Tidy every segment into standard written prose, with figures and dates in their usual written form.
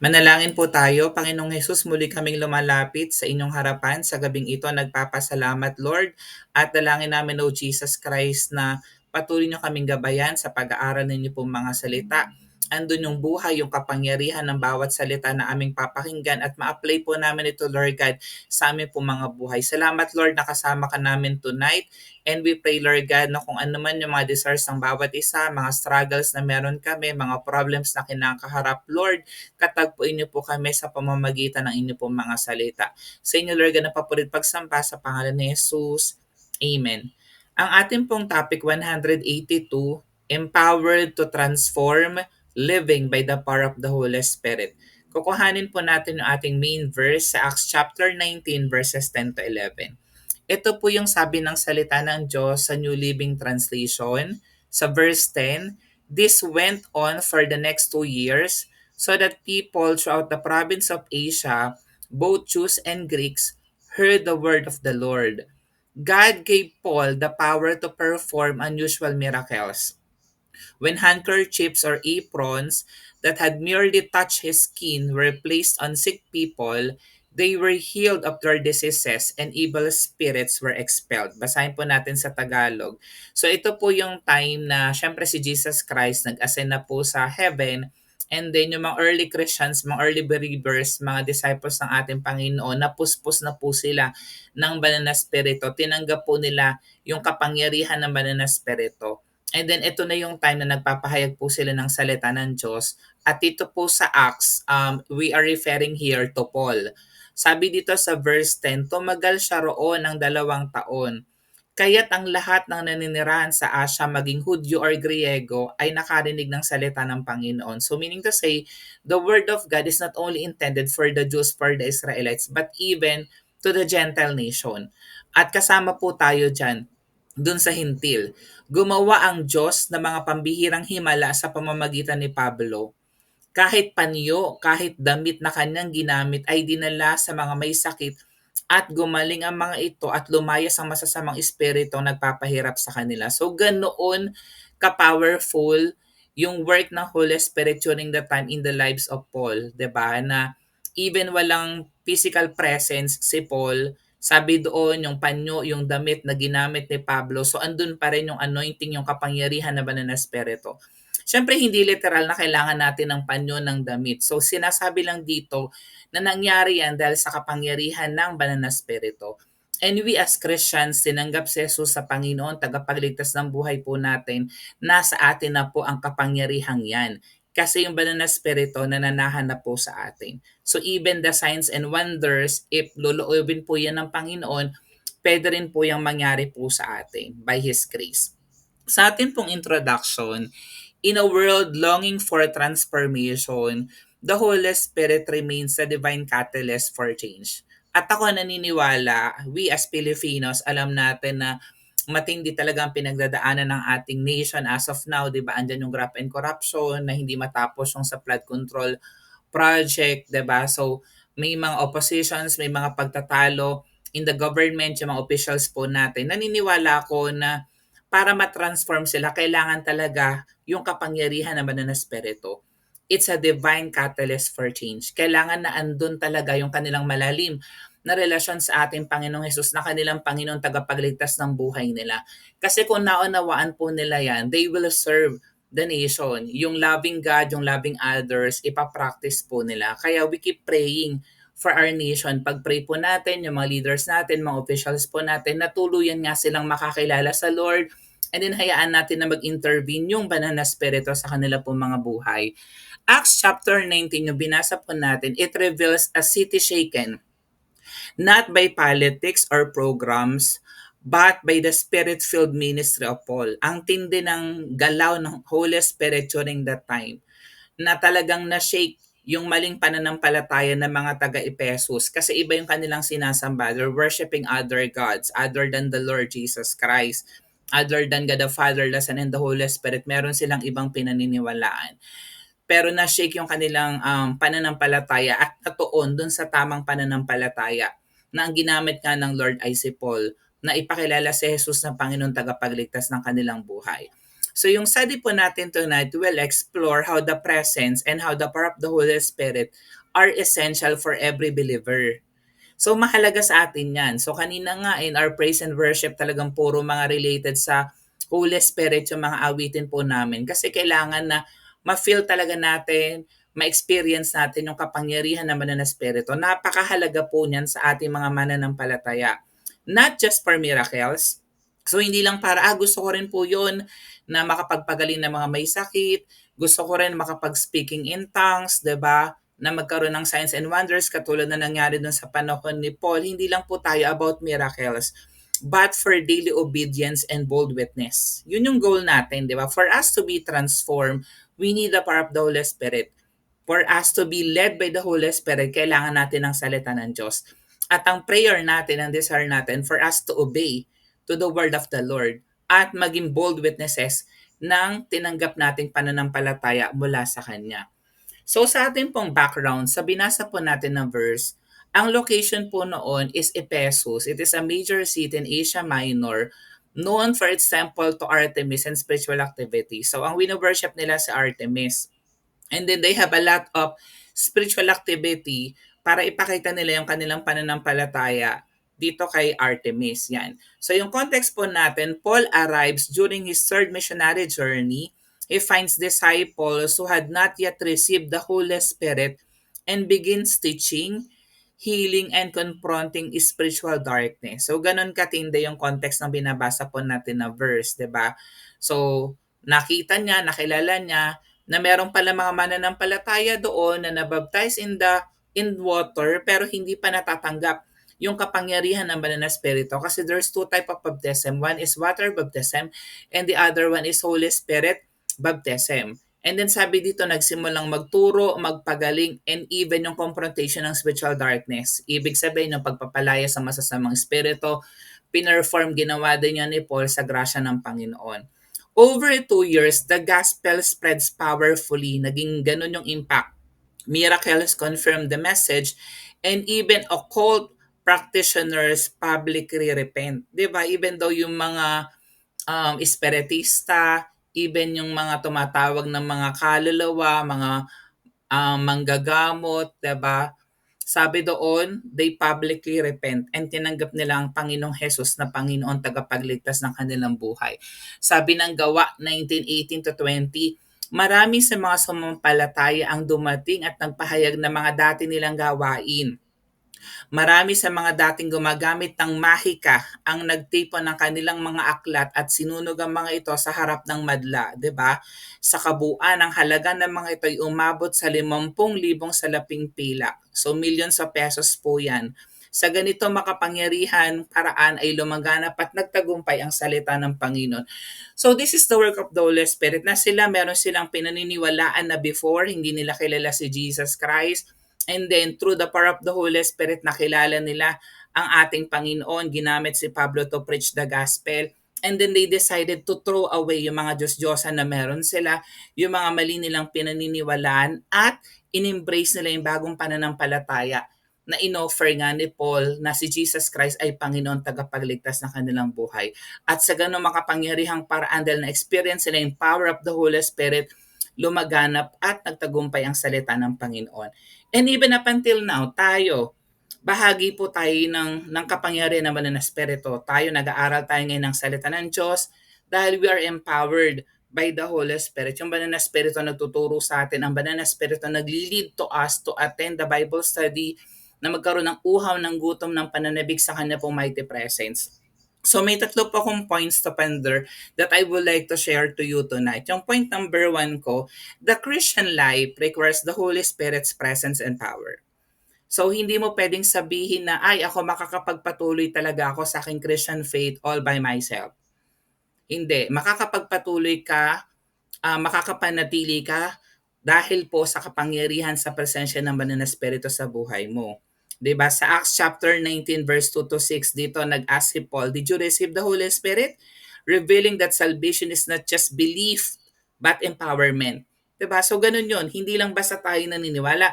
Manalangin po tayo. Panginoong Hesus, muli kaming lumalapit sa inyong harapan sa gabing ito. Nagpapasalamat, Lord, at dalangin namin, O Jesus Christ, na patuloy niyo kaming gabayan sa pag-aaral ninyo pong mga salita. Andun yung buhay, yung kapangyarihan ng bawat salita na aming papakinggan at ma-apply po namin ito, Lord God, sa aming pong mga buhay. Salamat, Lord, nakasama ka namin tonight. And we pray, Lord God, na kung ano man yung mga desires ng bawat isa, mga struggles na meron kami, mga problems na kinakaharap, Lord, katagpuin niyo po kami sa pamamagitan ng inyo pong mga salita. Sa inyo, Lord, na papurit pagsamba sa pangalan ni Jesus. Amen. Ang ating pong topic 182, Empowered to Transform Living by the Power of the Holy Spirit. Kukuhanin po natin yung ating main verse sa Acts chapter 19 verses 10 to 11. Ito po yung sabi ng salita ng Diyos sa New Living Translation. Sa verse 10, this went on for the next 2 years so that people throughout the province of Asia, both Jews and Greeks, heard the word of the Lord. God gave Paul the power to perform unusual miracles. When handkerchiefs or aprons that had merely touched his skin were placed on sick people, they were healed of their diseases and evil spirits were expelled. Basahin po natin sa Tagalog. So ito po yung time na syempre si Jesus Christ nag-ascend na po sa heaven, and then yung mga early Christians, mga early believers, mga disciples ng ating Panginoon, napuspos na po sila ng banal na spirito. Tinanggap po nila yung kapangyarihan ng banal na spirito. And then ito na yung time na nagpapahayag po sila ng salita ng Diyos. At dito po sa Acts, we are referring here to Paul. Sabi dito sa verse 10, tumagal siya roon ng 2 taon. Kaya't ang lahat ng naninirahan sa Asia, maging Hudyo or Griego, ay nakarinig ng salita ng Panginoon. So meaning to say, the word of God is not only intended for the Jews, for the Israelites, but even to the Gentile nation. At kasama po tayo dyan, dun sa hintil. Gumawa ang Diyos ng mga pambihirang himala sa pamamagitan ni Pablo. Kahit panyo, kahit damit na kanyang ginamit ay dinala sa mga may sakit at gumaling ang mga ito at lumayas ang masasamang espiritu ang nagpapahirap sa kanila. So ganoon ka-powerful yung work ng Holy Spirit during the time in the lives of Paul, 'di ba? Na even walang physical presence si Paul, sabi doon yung panyo, yung damit na ginamit ni Pablo, so andun pa rin yung anointing, yung kapangyarihan na banal na espiritu. Siyempre, hindi literal na kailangan natin ng panyo ng damit. So, sinasabi lang dito na nangyari yan dahil sa kapangyarihan ng banal na spirito. And we as Christians, tinanggap si Jesus sa Panginoon, tagapagligtas ng buhay po natin, nasa atin na po ang kapangyarihang yan. Kasi yung banal na spirito nananahan na po sa atin. So even the signs and wonders, if luluobin po yan ng Panginoon, pwede rin po yung mangyari po sa atin by His grace. Sa atin pong introduction, in a world longing for transformation, the Holy Spirit remains the divine catalyst for change. At ako naniniwala, we as Filipinos, alam natin na matindi talaga ang pinagdadaanan ng ating nation as of now, di ba? Andyan yung graft and corruption na hindi matapos yung sa flood control project, di ba? So, may mga oppositions, may mga pagtatalo in the government, yung mga officials po natin. Naniniwala ko na para ma-transform sila, kailangan talaga yung kapangyarihan naman ng Espiritu. It's a divine catalyst for change. Kailangan na andun talaga yung kanilang malalim na relasyon sa ating Panginoong Hesus na kanilang Panginoong tagapagligtas ng buhay nila. Kasi kung naunawaan po nila yan, they will serve the nation. Yung loving God, yung loving others, ipapractice po nila. Kaya we keep praying for our nation. Pag-pray po natin, yung mga leaders natin, mga officials po natin, na tuluyan nga silang makakilala sa Lord, and then hayaan natin na mag-intervene yung banal na spirito sa kanila po mga buhay. Acts chapter 19, yung binasa po natin, it reveals a city shaken, not by politics or programs, but by the Spirit-filled ministry of Paul. Ang tindi ng galaw ng Holy Spirit during that time na talagang na-shake yung maling pananampalataya ng mga taga-Ephesus kasi iba yung kanilang sinasamba. They're worshiping other gods other than the Lord Jesus Christ. Other than God the Father, the Son, and the Holy Spirit, meron silang ibang pinaniniwalaan. Pero na-shake yung kanilang pananampalataya at natuon dun sa tamang pananampalataya na ang ginamit nga ng Lord ay si Paul na ipakilala si Jesus na Panginoon tagapagligtas ng kanilang buhay. So yung study po natin tonight will explore how the presence and how the power of the Holy Spirit are essential for every believer. So mahalaga sa atin yan. So kanina nga in our praise and worship talagang puro mga related sa Holy Spirit yung mga awitin po namin. Kasi kailangan na ma-feel talaga natin, ma-experience natin yung kapangyarihan naman ng Espiritu. Napakahalaga po niyan sa ating mga mananampalataya. Not just for miracles. So hindi lang para, gusto ko rin po yun na makapagpagaling ng mga may sakit. Gusto ko rin makapag-speaking in tongues, 'di ba? Na magkaroon ng signs and wonders katulad na nangyari dun sa panahon ni Paul. Hindi lang po tayo about miracles, but for daily obedience and bold witness. Yun yung goal natin, di ba? For us to be transformed, we need the power of the Holy Spirit. For us to be led by the Holy Spirit, kailangan natin ng salita ng Diyos. At ang prayer natin, ang desire natin, for us to obey to the word of the Lord at maging bold witnesses ng tinanggap nating pananampalataya mula sa Kanya. So sa ating pong background, sa binasa po natin na verse, ang location po noon is Ephesus. It is a major city in Asia Minor known for its temple to Artemis and spiritual activity. So ang wino-worship nila sa Artemis. And then they have a lot of spiritual activity para ipakita nila yung kanilang pananampalataya dito kay Artemis. Yan. So yung context po natin, Paul arrives during his third missionary journey. He finds disciples who had not yet received the Holy Spirit and begins teaching, healing, and confronting spiritual darkness. So ganun katindi yung context ng binabasa po natin na verse, 'di ba? So nakita niya, nakilala niya na meron pala mga mananampalataya doon na nabaptize in water pero hindi pa natatanggap yung kapangyarihan ng banal na espiritu kasi there's two type of baptism. One is water baptism and the other one is Holy Spirit baptism. And then sabi dito nagsimulang magturo, magpagaling, and even yung confrontation ng spiritual darkness. Ibig sabihin yung pagpapalaya sa masasamang espiritu, pinerform ginawa din niya ni Paul sa grasya ng Panginoon. Over 2 years, the gospel spreads powerfully. Naging ganun yung impact. Miracles confirm the message and even occult practitioners publicly repent. Diba? Even though yung mga espiritista, even yung mga tumatawag ng mga kaluluwa, mga manggagamot, 'di ba? Sabi doon, they publicly repent and tinanggap nila ang Panginoong Hesus na Panginoon tagapagligtas ng kanilang buhay. Sabi ng Gawa 19:18 to 20, marami sa mga sumampalataya ang dumating at nagpahayag ng mga dati nilang gawain. Marami sa mga dating gumagamit ng mahika ang nagtipon ng kanilang mga aklat at sinunog ang mga ito sa harap ng madla, 'di ba? Sa kabuuan, ang halaga ng mga ito ay umabot sa 50,000 salaping pila. So millions of pesos po 'yan. Sa ganito makapangyarihan paraan ay lumaganap at nagtagumpay ang salita ng Panginoon. So this is the work of the Holy Spirit na meron silang pinaniniwalaan na before hindi nila kilala si Jesus Christ. And then through the power of the Holy Spirit nakilala nila ang ating Panginoon. Ginamit si Pablo to preach the gospel. And then they decided to throw away yung mga Diyos-Diyosan na meron sila, yung mga mali nilang pinaniniwalaan at in-embrace nila yung bagong pananampalataya na inoffer nga ni Paul na si Jesus Christ ay Panginoon tagapagligtas ng kanilang buhay. At sa ganun makapangyarihang paraan dahil na-experience nila yung power of the Holy Spirit, lumaganap at nagtagumpay ang salita ng Panginoon. And even up until now, tayo, bahagi po tayo ng kapangyarihan ng banal na espiritu. Tayo, nag-aaral tayo ngayon ng salita ng Diyos dahil we are empowered by the Holy Spirit. Yung banal na espiritu nagtuturo sa atin. Ang banal na espiritu nag-lead to us to attend the Bible study na magkaroon ng uhaw ng gutom ng pananabik sa kanya pong mighty presence. So may tatlo po akong points to ponder that I would like to share to you tonight. Yung point number 1 ko, the Christian life requires the Holy Spirit's presence and power. So hindi mo pwedeng sabihin na, ay ako makakapagpatuloy talaga ako sa aking Christian faith all by myself. Hindi. Makakapagpatuloy ka, makakapanatili ka dahil po sa kapangyarihan sa presensya ng banal na espiritu sa buhay mo. 'Di ba? Sa Acts chapter 19 verse 2 to 6 dito nag-ask si Paul, "Did you receive the Holy Spirit?" Revealing that salvation is not just belief but empowerment. 'Di ba? So ganun 'yon. Hindi lang basta tayo naniniwala,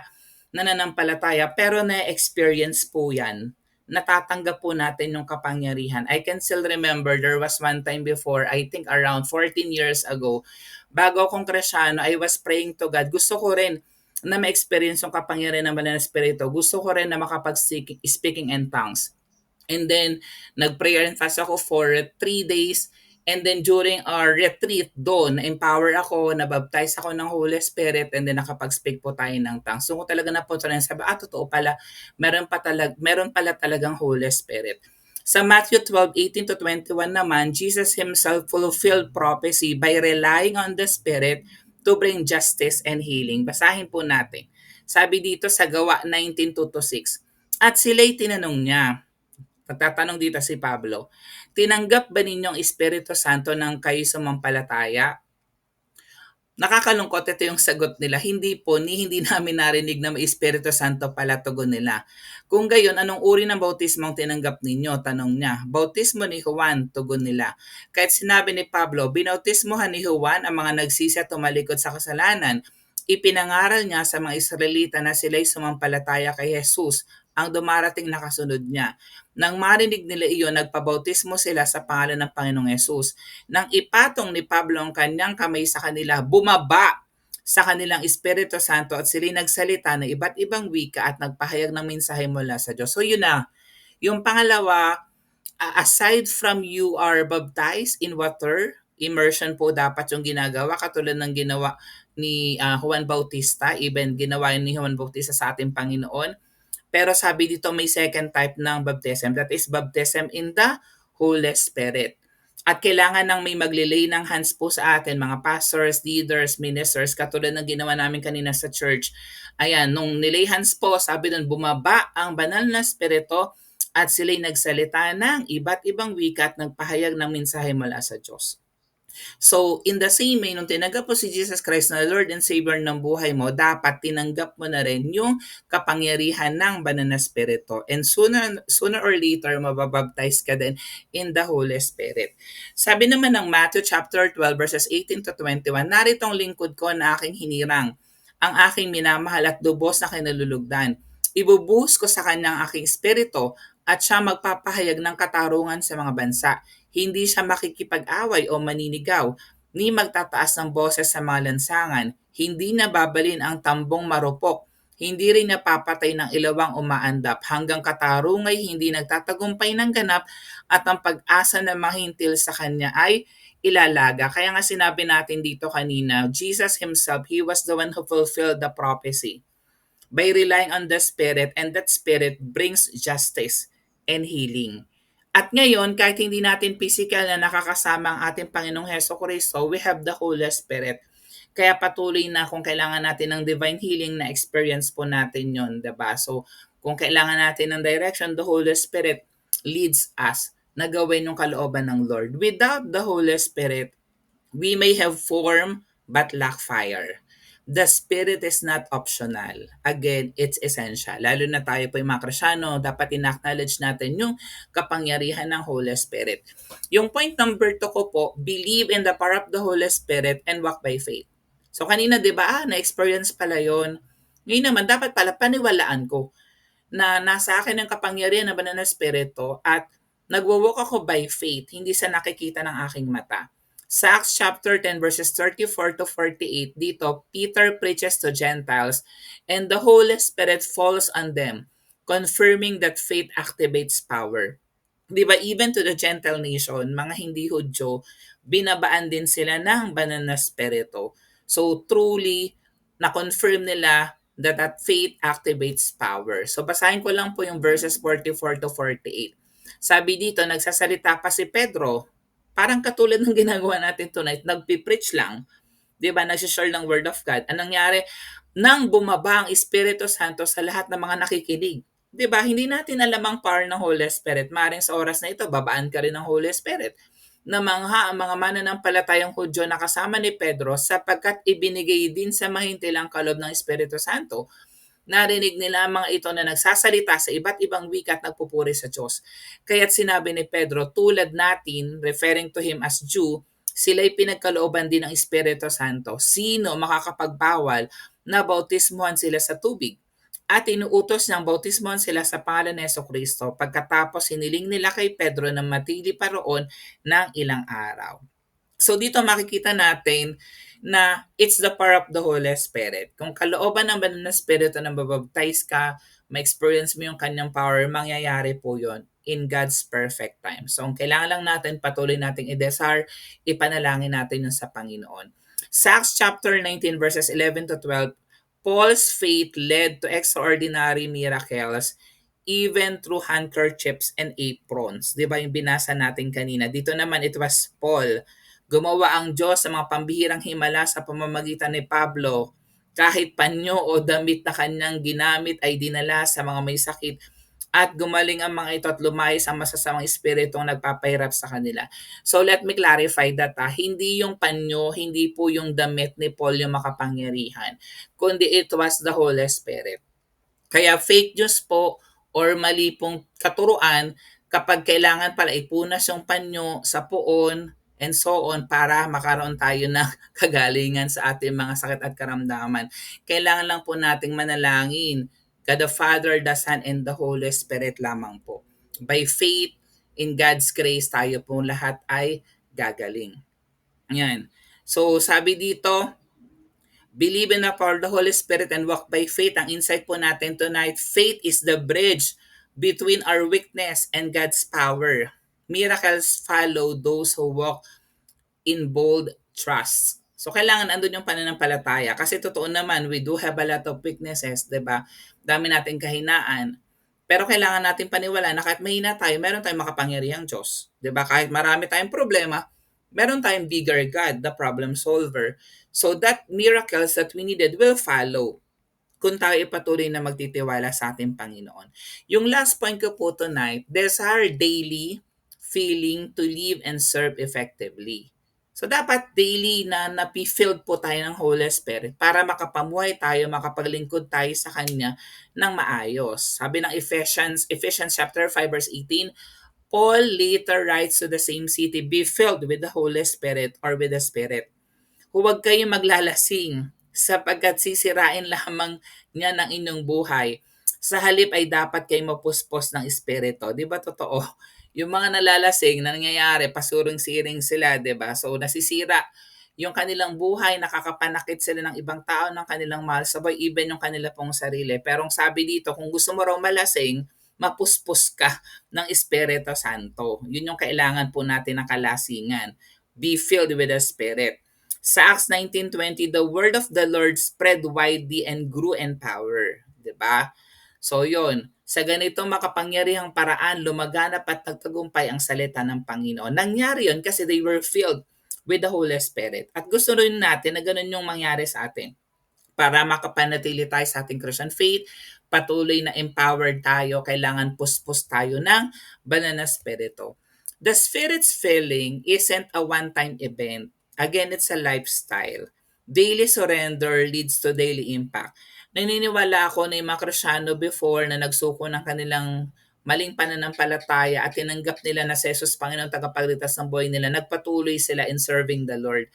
nananampalataya, pero na-experience po 'yan natatanggap po natin yung kapangyarihan. I can still remember there was one time before, I think around 14 years ago, bago akong Kristiyano, I was praying to God. Gusto ko rin na ma-experience yung kapangyarihan ng Banal na Espiritu. Gusto ko rin na makapag-speaking in tongues. And then, nag-prayer and fast ako for 3 days. And then during our retreat doon, na-empower ako, nabaptize ako ng Holy Spirit, and then nakapag-speak po tayo ng tongues. So, kung talaga na po rin, sabi, totoo pala, meron pala talagang Holy Spirit. Sa Matthew 12:18 to 21 naman, Jesus himself fulfilled prophecy by relying on the Spirit to bring justice and healing. Basahin po natin. Sabi dito sa Gawa 19:2-6. At sila'y tinanong niya, nagtatanong dito si Pablo, tinanggap ba ninyong Espiritu Santo ng kayo sumampalataya? Nakakalungkot, ito yung sagot nila. Hindi po, hindi namin narinig na may Espiritu Santo pala, tugon nila. Kung gayon, anong uri ng bautismo ang tinanggap ninyo? Tanong niya. Bautismo ni Juan, tugon nila. Kahit sinabi ni Pablo, binautismohan ni Juan ang mga nagsisi at tumalikod sa kasalanan. Ipinangaral niya sa mga Israelita na sila'y sumampalataya kay Jesus, ang dumarating na kasunod niya. Nang marinig nila iyon, nagpabautismo sila sa pangalan ng Panginoong Yesus. Nang ipatong ni Pablo ang kanyang kamay sa kanila, bumaba sa kanilang Espiritu Santo at sila'y nagsalita ng iba't ibang wika at nagpahayag ng mensahe mula sa Diyos. So yun na. Yung pangalawa, aside from you are baptized in water, immersion po dapat yung ginagawa, katulad ng ginawa ni Juan Bautista, even ginawa ni Juan Bautista sa ating Panginoon. Pero sabi dito may second type ng baptism, that is baptism in the Holy Spirit. At kailangan nang may maglilay ng hands po sa atin, mga pastors, leaders, ministers, katulad ng ginawa namin kanina sa church. Ayan, nung nilay hands po, sabi doon, bumaba ang banal na spirito at sila'y nagsalita ng iba't ibang wika at nagpahayag ng mensahe mula sa Diyos. So, in the same way, nung tinanggap mo si Jesus Christ na Lord and Savior ng buhay mo, dapat tinanggap mo na rin yung kapangyarihan ng Banal na Espiritu. And sooner or later, mababaptize ka din in the Holy Spirit. Sabi naman ng Matthew chapter 12 verses 18-21, naritong lingkod ko na aking hinirang, ang aking minamahal at lubos na kinalulugdan. Ibubuhos ko sa kanyang aking espiritu at siya magpapahayag ng katarungan sa mga bansa. Hindi siya makikipag-away o maninigaw, ni magtataas ng boses sa mga lansangan. Hindi nababalin ang tambong marupok. Hindi rin napapatay ng ilawang umaandap hanggang katarungay hindi nagtatagumpay ng ganap at ang pag-asa na mahintil sa kanya ay ilalaga. Kaya nga sinabi natin dito kanina, Jesus himself, he was the one who fulfilled the prophecy by relying on the Spirit, and that Spirit brings justice and healing. At ngayon, kahit hindi natin physical na nakakasama ang ating Panginoong Heso Kristo, we have the Holy Spirit. Kaya patuloy na kung kailangan natin ng divine healing, na experience po natin yon, diba? So, kung kailangan natin ng direction, the Holy Spirit leads us na gawin yung kalooban ng Lord. Without the Holy Spirit, we may have form but lack fire. The Spirit is not optional. Again, it's essential. Lalo na tayo po yung mga Kristyano, dapat in-acknowledge natin yung kapangyarihan ng Holy Spirit. Yung point number 2 ko po, believe in the power of the Holy Spirit and walk by faith. So kanina, di ba, na-experience pala yon. Ngayon naman, dapat pala paniwalaan ko na nasa akin ang kapangyarihan ng Banal na Espiritu at nagwo-walk ako by faith, hindi sa nakikita ng aking mata. Sa Acts chapter 10 verses 34-48, dito, Peter preaches to Gentiles and the Holy Spirit falls on them, confirming that faith activates power. Di ba, even to the Gentile nation, mga hindi Hudyo, binabaan din sila ng Banal na Espiritu. So truly, na-confirm nila that faith activates power. So basahin ko lang po yung verses 44-48. Sabi dito, nagsasalita pa si Pedro, parang katulad ng ginagawa natin tonight, nagpipreach lang, di ba, nagsishare ng word of God. Anong nangyari? Nang bumaba ang Espiritu Santo sa lahat ng mga nakikinig. Di ba, hindi natin alam ang power ng Holy Spirit. Maring sa oras na ito, babaan ka rin ng Holy Spirit. Namangha ang mga mananampalatayang Hudyo na kasama ni Pedro sapagkat ibinigay din sa mahintilang kaloob ng Espiritu Santo. Narinig nila ang mga ito na nagsasalita sa iba't ibang wika at nagpupuri sa Diyos. Kaya't sinabi ni Pedro, tulad natin, referring to him as Jew, sila'y pinagkalooban din ng Espiritu Santo. Sino makakapagbawal na bautismuhan sila sa tubig? at inuutos ng bautismon sila sa pangalan ni Kristo. Pagkatapos hiniling nila kay Pedro na matili pa roon ng ilang araw. So dito makikita natin na it's the power of the Holy Spirit. Kung kalooban ng banal na Espiritu na mababaptize ka, ma-experience mo yung kanyang power, mangyayari po yon in God's perfect time. So ang kailangan lang natin, patuloy nating i-desire, ipanalangin natin yun sa Panginoon. Sa Acts chapter 19 verses 11 to 12, Paul's faith led to extraordinary miracles even through handkerchiefs and aprons. Di ba yung binasa natin kanina? Dito naman it was Paul. Gumawa ang Diyos sa mga pambihirang himala sa pamamagitan ni Pablo. Kahit panyo o damit na kanyang ginamit ay dinala sa mga may sakit at gumaling ang mga ito at lumayas ang masasamang espiritong nagpapahirap sa kanila. So let me clarify that hindi yung panyo, hindi po yung damit ni Paul yung makapangyarihan, kundi it was the Holy Spirit. Kaya fake news po or mali pong katuruan kapag kailangan pala ipunas yung panyo sa puon and so on para makaroon tayo ng kagalingan sa ating mga sakit at karamdaman. Kailangan lang po nating manalangin. God the Father, the Son, and the Holy Spirit lamang po. By faith, in God's grace, tayo po lahat ay gagaling. Yan. So sabi dito, believe in the power of the Holy Spirit and walk by faith. Ang insight po natin tonight, faith is the bridge between our weakness and God's power. Miracles follow those who walk in bold trust. So kailangan andun yung pananampalataya kasi totoo naman we do have a lot of weaknesses, 'di ba? Dami nating kahinaan. Pero kailangan natin paniwalaan na kahit mahina tayo, meron tayong makapangyarihang Diyos. 'Di ba? Kahit marami tayong problema, meron tayong bigger God, the problem solver. So that miracles that we needed will follow kung tayo patuloy na magtitiwala sa ating Panginoon. Yung last point ko po tonight, desire daily feeling to live and serve effectively. So dapat daily na napi-filled po tayo ng Holy Spirit para makapamuhay tayo, makapaglingkod tayo sa Kanya ng maayos. Sabi ng Ephesians chapter 5 verse 18, Paul later writes to the same city, be filled with the Holy Spirit or with the Spirit. Huwag kayong maglalasing sapagkat sisirain lamang niya ng inyong buhay. Sa halip ay dapat kayo mapuspos ng espiritu. Di ba totoo? Yung mga nalalasing, nangyayari, pasurong-siring sila, di ba? So nasisira yung kanilang buhay, nakakapanakit sila ng ibang tao, ng kanilang mahal sa buhay, even yung kanila pong sarili. Pero ang sabi dito, kung gusto mo raw malasing, mapuspos ka ng Espiritu Santo. Yun yung kailangan po natin ng kalasingan. Be filled with the Spirit. Sa Acts 19:20, the word of the Lord spread widely and grew in power. 'Di ba? So yon, sa ganitong makapangyarihang paraan, lumaganap at nagtagumpay ang salita ng Panginoon. Nangyari yon kasi they were filled with the Holy Spirit. At gusto rin natin na ganun yung mangyari sa atin para makapanatili tayo sa ating Christian faith, patuloy na empowered tayo, kailangan puspos tayo ng banal na spirito. The Spirit's filling isn't a one-time event. Again, it's a lifestyle. Daily surrender leads to daily impact. Naniniwala ako na yung mga Kristyano before na nagsuko ng kanilang maling pananampalataya at tinanggap nila na si Jesus Panginoon tagapagligtas ng buhay nila, nagpatuloy sila in serving the Lord.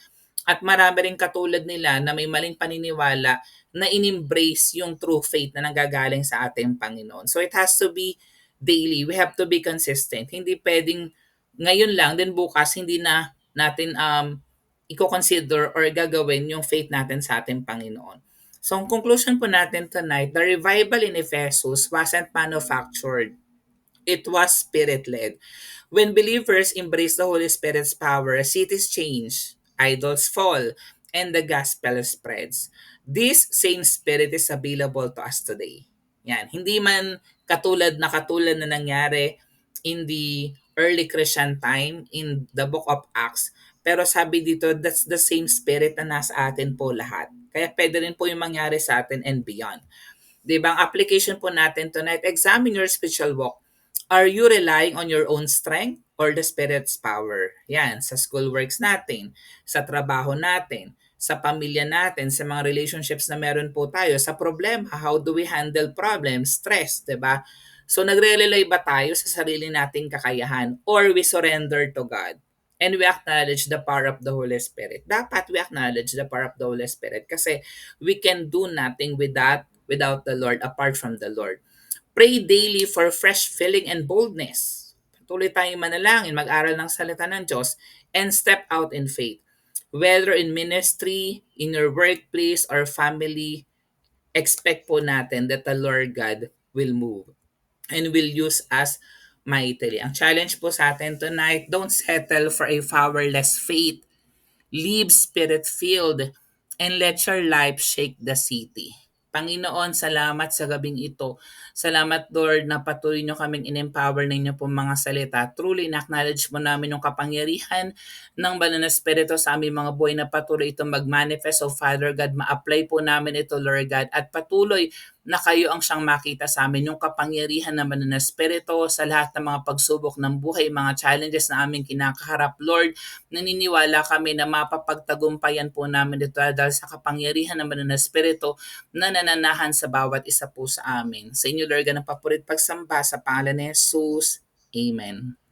At marami rin katulad nila na may maling paniniwala na in-embrace yung true faith na nanggagaling sa ating Panginoon. So it has to be daily. We have to be consistent. Hindi pwedeng ngayon lang, then bukas hindi na natin i-consider or gagawin yung faith natin sa ating Panginoon. So ang conclusion po natin tonight, the revival in Ephesus wasn't manufactured. It was spirit-led. When believers embrace the Holy Spirit's power, cities change, idols fall, and the gospel spreads. This same spirit is available to us today. Yan. Hindi man katulad na nangyari in the early Christian time in the book of Acts. Pero sabi dito, that's the same spirit na nasa atin po lahat. Kaya pwede rin po yung mangyari sa atin and beyond. Diba? Ang application po natin tonight, examine your spiritual walk. Are you relying on your own strength or the Spirit's power? Yan, sa school works natin, sa trabaho natin, sa pamilya natin, sa mga relationships na meron po tayo, sa problema, how do we handle problems, stress, 'di ba? So nagre-rely ba tayo sa sarili nating kakayahan or we surrender to God? And we acknowledge the power of the Holy Spirit. Dapat we acknowledge the power of the Holy Spirit kasi we can do nothing without the Lord, apart from the Lord. Pray daily for fresh filling and boldness. Patuloy tayong manalangin, mag-aral ng salita ng Diyos, and step out in faith. Whether in ministry, in your workplace, or family, expect po natin that the Lord God will move and will use us mightily. Ang challenge po sa atin tonight, don't settle for a powerless faith. Live spirit-filled and let your life shake the city. Panginoon, salamat sa gabing ito. Salamat, Lord, na patuloy nyo kaming in-empower ninyo po mga salita. Truly, na-acknowledge mo namin yung kapangyarihan ng banal na Espiritu sa aming mga buhay na patuloy itong mag-manifest. So, Father God, ma-apply po namin ito, Lord God, at patuloy na kayo ang siyang makita sa amin, yung kapangyarihan naman ng Espiritu sa lahat ng mga pagsubok ng buhay, mga challenges na aming kinakaharap, Lord. Naniniwala kami na mapapagtagumpayan po namin ito dahil sa kapangyarihan naman ng Espiritu na nananahan sa bawat isa po sa amin. Sa inyo, Lord, ang papurit pagsamba sa pangalan ni Jesus. Amen.